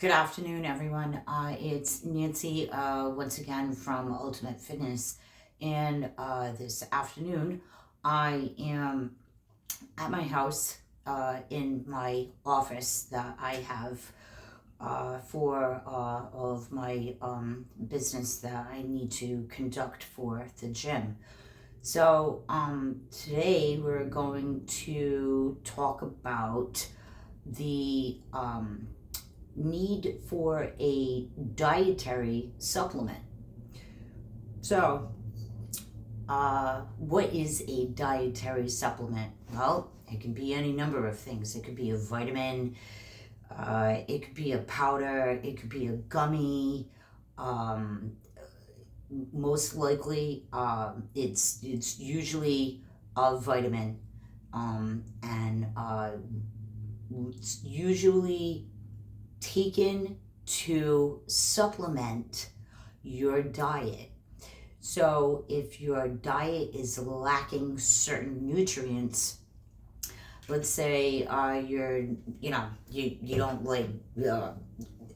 Good afternoon, everyone. It's Nancy once again from Ultimate Fitness. And this afternoon, I am at my house in my office that I have for all of my business that I need to conduct for the gym. So, today we're going to talk about the need for a dietary supplement. So, what is a dietary supplement? Well, it can be any number of things. It could be a vitamin, it could be a powder, it could be a gummy. Um, Most likely, it's usually a vitamin, and it's usually taken to supplement your diet. So if your diet is lacking certain nutrients, let's say you don't like uh,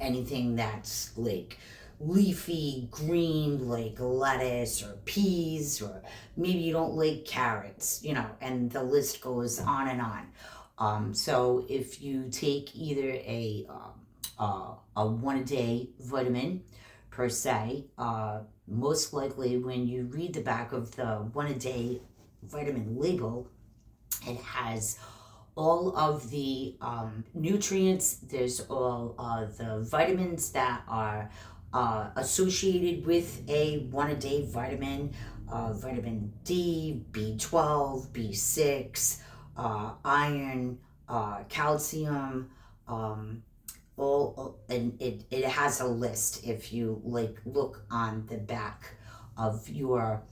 anything that's like leafy green like lettuce or peas, or maybe you don't like carrots, and the list goes on and on. So if you take either a one a day vitamin per se, most likely when you read the back of the one a day vitamin label, it has all of the nutrients. There's all the vitamins that are associated with a one a day vitamin, vitamin D, B12, B6, iron, calcium, and it has a list if you like look on the back of your,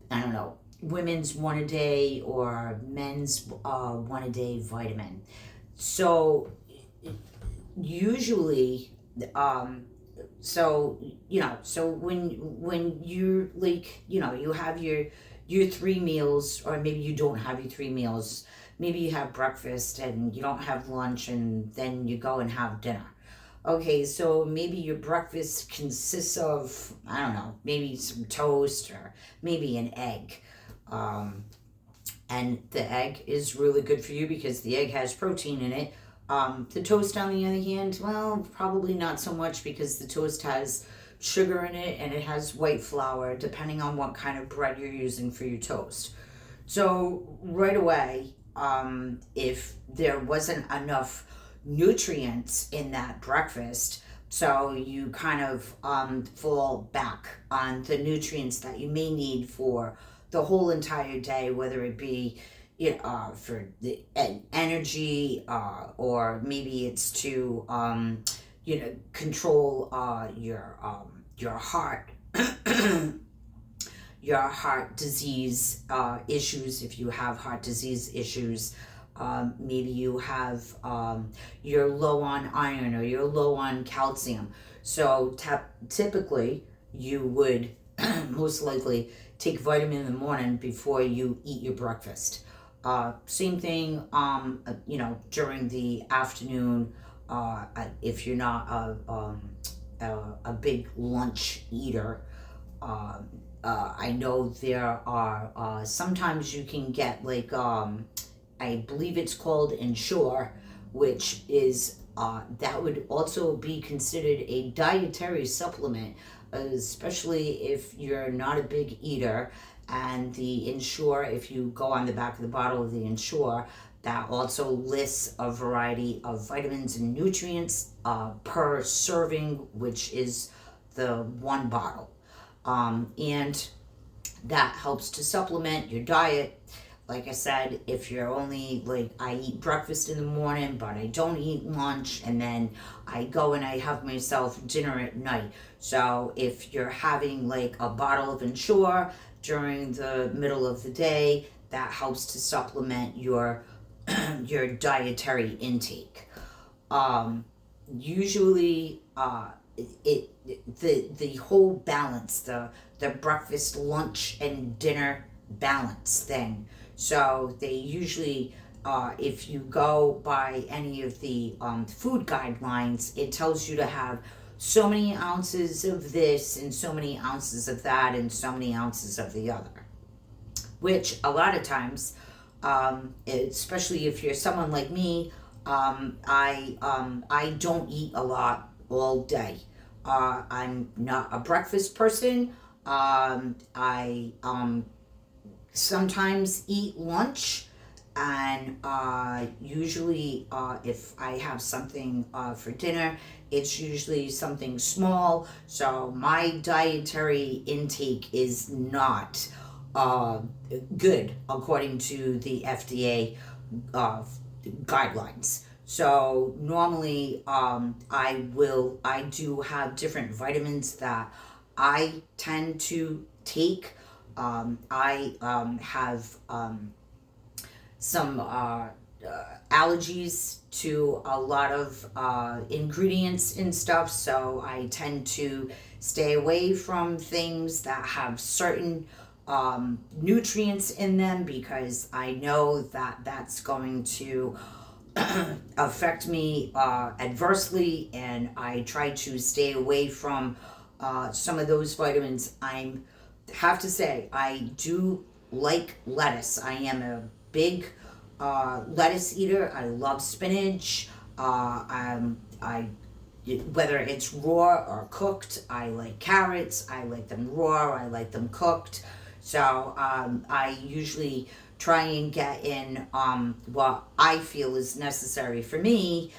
I don't know, women's one a day or men's one a day vitamin. So usually, um, so when you're like, you have your three meals, or maybe you don't have your three meals. Maybe you have breakfast and you don't have lunch, and then you go and have dinner. Okay, so maybe your breakfast consists of, I don't know, maybe some toast or maybe an egg. Um, and the egg is really good for you because the egg has protein in it. The toast, on the other hand, well, probably not so much because the toast has sugar in it and it has white flour, depending on what kind of bread you're using for your toast. So, right away, if there wasn't enough nutrients in that breakfast, so you kind of fall back on the nutrients that you may need for the whole entire day, whether it be for the energy, or maybe it's to control your heart your heart disease issues. If you have heart disease issues, maybe you have you're low on iron or you're low on calcium. So typically you would most likely take vitamin in the morning before you eat your breakfast. Same thing, during the afternoon, if you're not a big lunch eater. Um, I know there are sometimes you can get like I believe it's called Ensure, which is that would also be considered a dietary supplement, especially if you're not a big eater. And the Ensure, if you go on the back of the bottle of the Ensure, that also lists a variety of vitamins and nutrients per serving, which is the one bottle. And that helps to supplement your diet. Like I said, if you're only like, I eat breakfast in the morning, but I don't eat lunch, and then I go and I have myself dinner at night. So if you're having like a bottle of Ensure during the middle of the day, that helps to supplement your your dietary intake. Um, Usually, the whole balance, the breakfast, lunch, and dinner balance thing. So they usually if you go by any of the food guidelines, it tells you to have so many ounces of this and so many ounces of that and so many ounces of the other, which a lot of times, especially if you're someone like me, I don't eat a lot all day. I'm not a breakfast person. I sometimes eat lunch, and usually if I have something for dinner, it's usually something small. So my dietary intake is not uh, good according to the FDA uh, guidelines. So normally, I do have different vitamins that I tend to take. I have some allergies to a lot of ingredients and stuff, so I tend to stay away from things that have certain nutrients in them, because I know that that's going to affect me adversely, and I try to stay away from some of those vitamins. I have to say, I do like lettuce. I am a big lettuce eater. I love spinach. I whether it's raw or cooked. I like carrots. I like them raw. I like them cooked. So I usually try and get in what I feel is necessary for me.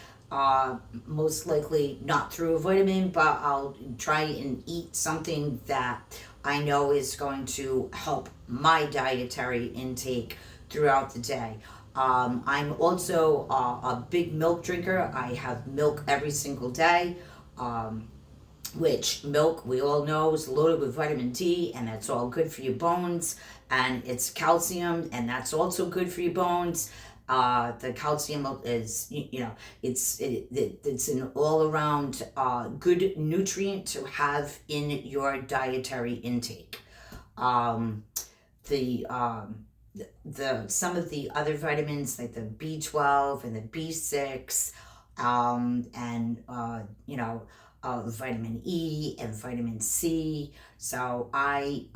Most likely not through a vitamin, but I'll try and eat something that I know is going to help my dietary intake throughout the day. I'm also a big milk drinker. I have milk every single day. Which milk, we all know, is loaded with vitamin D, and that's all good for your bones. And it's calcium, and that's also good for your bones. The calcium is, it's an all around good nutrient to have in your dietary intake. The some of the other vitamins, like the B12 and the B6, and vitamin E and vitamin C. So I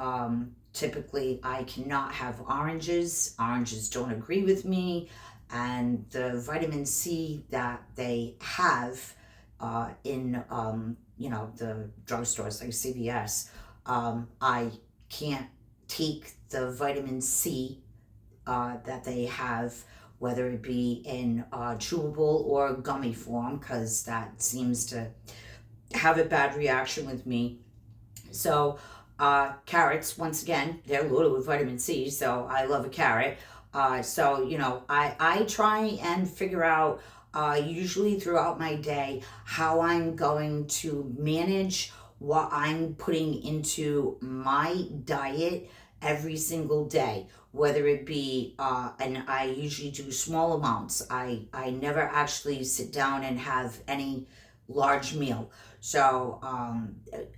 typically, I cannot have oranges. Oranges don't agree with me, and the vitamin C that they have in the drugstores like CVS, I can't take the vitamin C that they have, whether it be in chewable or gummy form, because that seems to have a bad reaction with me. So carrots, once again, they're loaded with vitamin C, so I love a carrot. I try and figure out usually throughout my day how I'm going to manage what I'm putting into my diet every single day, whether it be and I usually do small amounts. I never actually sit down and have any large meal. So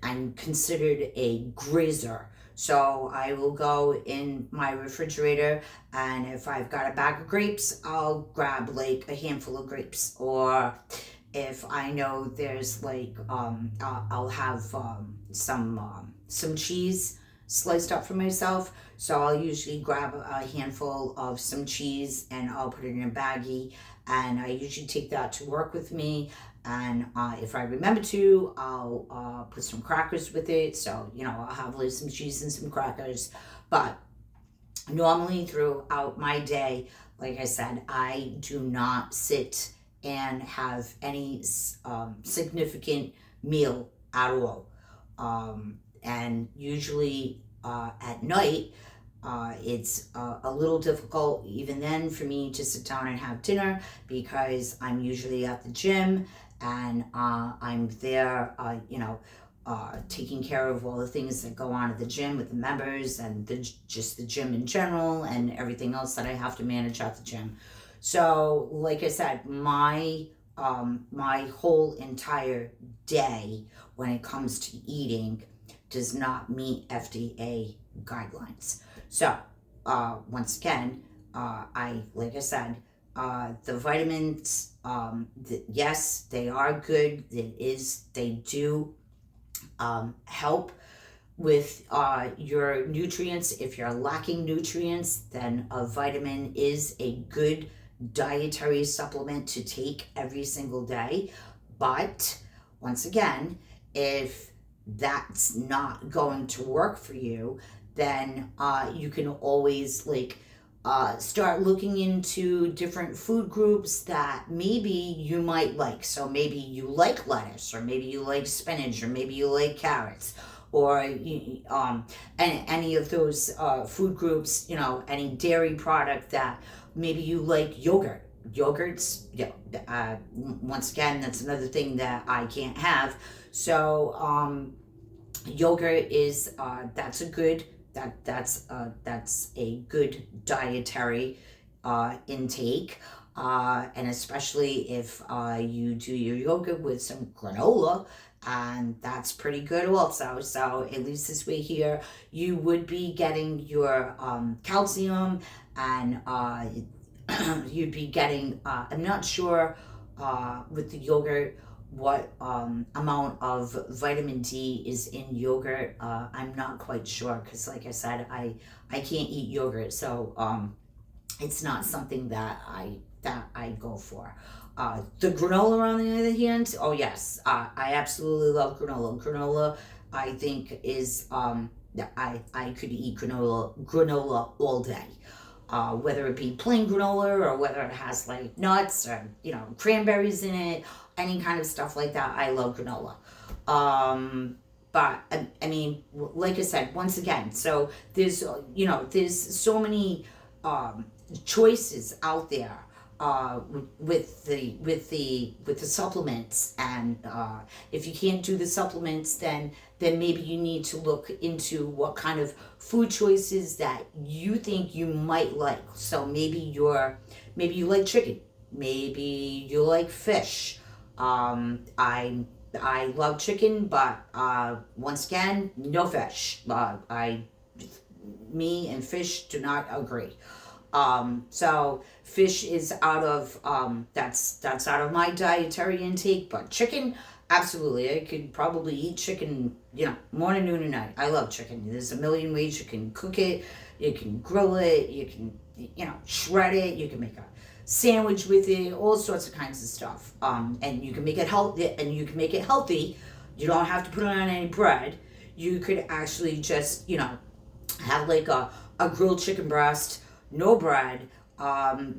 I'm considered a grazer. So I will go in my refrigerator, and if I've got a bag of grapes, I'll grab like a handful of grapes. Or if I know there's like I'll have some cheese sliced up for myself. So I'll usually grab a handful of some cheese and I'll put it in a baggie, and I usually take that to work with me. And if I remember to, I'll put some crackers with it. So I'll have like some cheese and some crackers. But normally throughout my day, like I said, I do not sit and have any significant meal at all. And usually at night, it's a little difficult even then for me to sit down and have dinner, because I'm usually at the gym, and I'm there, taking care of all the things that go on at the gym with the members, and just the gym in general, and everything else that I have to manage at the gym. So, like I said, my whole entire day when it comes to eating does not meet FDA guidelines. So, once again, like I said, the vitamins, yes, they are good. They do help with your nutrients. If you're lacking nutrients, then a vitamin is a good dietary supplement to take every single day. But once again, if that's not going to work for you, then you can always start looking into different food groups that maybe you might like. So maybe you like lettuce, or maybe you like spinach, or maybe you like carrots, or any of those food groups. Any dairy product that maybe you like. Yogurts, yeah. Once again, that's another thing that I can't have. So yogurt is that's a good dietary intake, and especially if you do your yogurt with some granola, and that's pretty good also. So at least this way here, you would be getting your calcium, and you'd be getting, I'm not sure with the yogurt what amount of vitamin D is in yogurt. I'm not quite sure, because like I said, I can't eat yogurt, so it's not something that I go for. The granola, on the other hand, oh yes, I absolutely love granola. Granola, I think, is I could eat granola all day. Whether it be plain granola, or whether it has like nuts, or cranberries in it, any kind of stuff like that, I love granola. But I mean, like I said, once again, so there's so many choices out there with the supplements, and if you can't do the supplements, then maybe you need to look into what kind of food choices that you think you might like. So maybe you like chicken, maybe you like fish. I love chicken, but once again, no fish. Me and fish do not agree. So fish is out of that's out of my dietary intake, but chicken, absolutely. I could probably eat chicken, morning, noon, and night. I love chicken. There's a million ways you can cook it. You can grill it. You can, shred it. You can make a sandwich with it. All sorts of kinds of stuff. And you can make it healthy. You don't have to put it on any bread. You could actually just, have like a grilled chicken breast, no bread.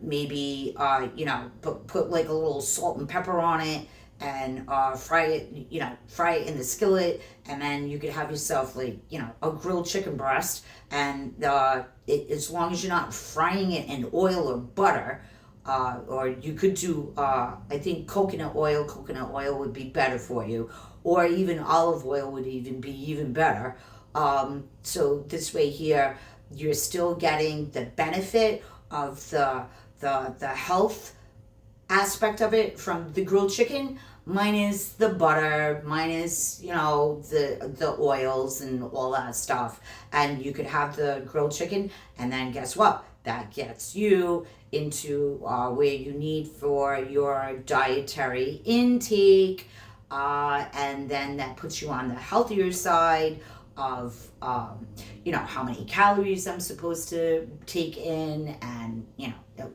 Maybe put like a little salt and pepper on it, and fry it in the skillet, and then you could have yourself a grilled chicken breast. And as long as you're not frying it in oil or butter, or you could do I think coconut oil would be better for you, or even olive oil would be even better. So this way here, you're still getting the benefit of the health aspect of it from the grilled chicken, minus the butter, minus the oils and all that stuff. And you could have the grilled chicken, and then guess what? That gets you into where you need for your dietary intake, and then that puts you on the healthier side of how many calories I'm supposed to take in, and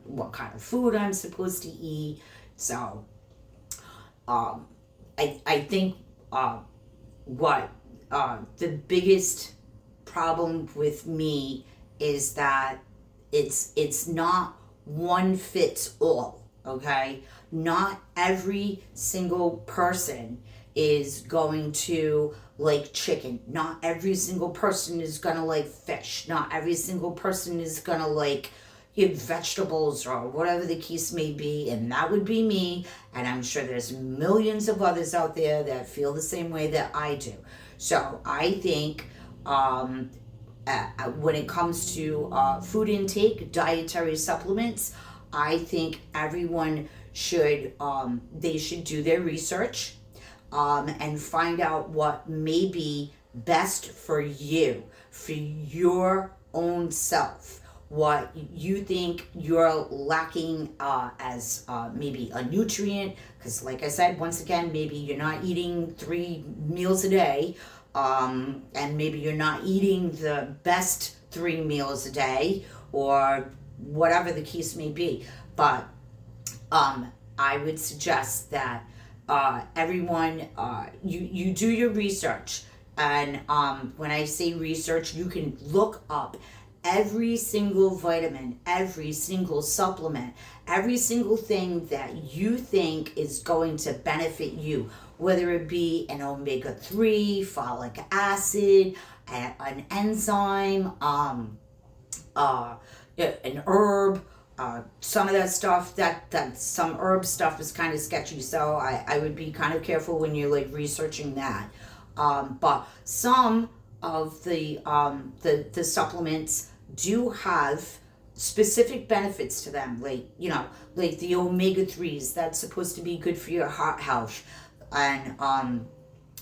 what kind of food I'm supposed to eat. So I think what the biggest problem with me is that it's not one fits all. Okay, not every single person is going to like chicken. Not every single person is gonna like fish. Not every single person is gonna like vegetables, or whatever the case may be. And that would be me. And I'm sure there's millions of others out there that feel the same way that I do. So I think when it comes to food intake, dietary supplements, I think everyone should they should do their research, and find out what may be best for you, for your own self. what you think you're lacking as maybe a nutrient. Because, like I said, once again, maybe you're not eating 3 meals a day, and maybe you're not eating the best 3 meals a day, or whatever the case may be. But I would suggest that everyone, you do your research. And when I say research, you can look up every single vitamin, every single supplement, every single thing that you think is going to benefit you, whether it be an omega-3, folic acid, an enzyme, an herb. Some of that stuff, that some herb stuff is kind of sketchy, so I would be kind of careful when you're like researching that. But some of the supplements do have specific benefits to them, like like the omega-3s, that's supposed to be good for your heart health, and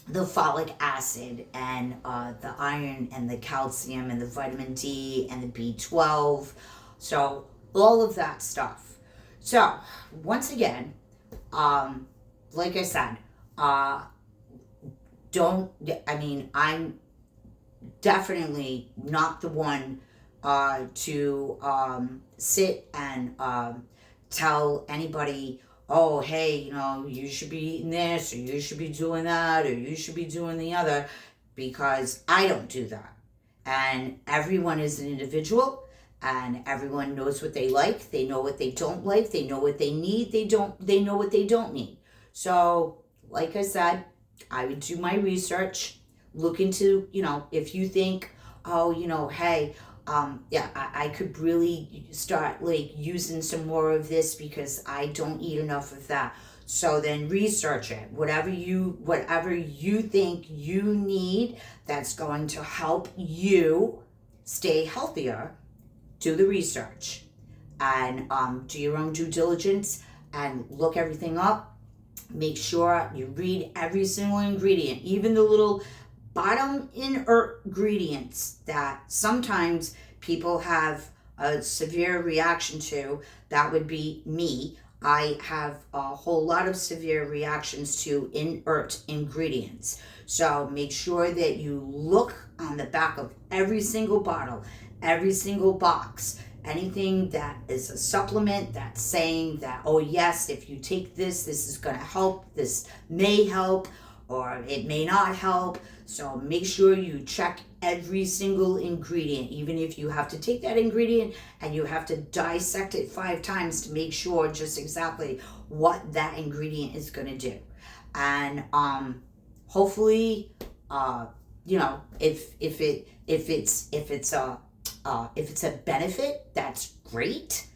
the folic acid, and the iron, and the calcium, and the vitamin D, and the B12. So all of that stuff. So once again, like I said, I'm definitely not the one to sit and tell anybody, oh, hey, you should be eating this, or you should be doing that, or you should be doing the other, because I don't do that. And everyone is an individual, and everyone knows what they like. They know what they don't like. They know what they need. They know what they don't need. So, like I said, I would do my research, look into, if you think, oh, hey, I could really start like using some more of this because I don't eat enough of that. So then research it. Whatever you think you need that's going to help you stay healthier, do the research, and do your own due diligence and look everything up. Make sure you read every single ingredient, even the little bottom ingredients that sometimes people have a severe reaction to. That would be me. I have a whole lot of severe reactions to inert ingredients. So make sure that you look on the back of every single bottle, every single box, anything that is a supplement that's saying that, oh yes, if you take this is going to help, this may help, or it may not help. So make sure you check every single ingredient, even if you have to take that ingredient and you have to dissect it 5 times to make sure just exactly what that ingredient is going to do. And hopefully, if it's a benefit, that's great.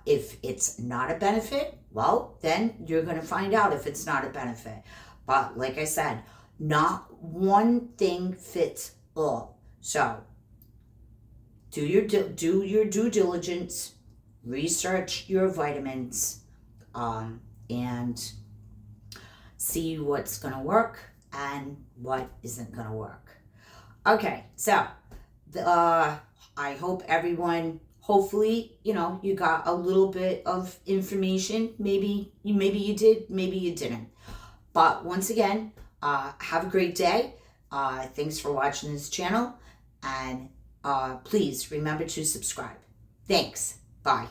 If it's not a benefit, well, then you're going to find out if it's not a benefit. But like I said, not one thing fits all. So do your due diligence, research your vitamins, and see what's going to work and what isn't going to work. Okay, so I hope everyone, hopefully, you got a little bit of information. Maybe you did, maybe you didn't. But once again, have a great day. Thanks for watching this channel. And please remember to subscribe. Thanks. Bye.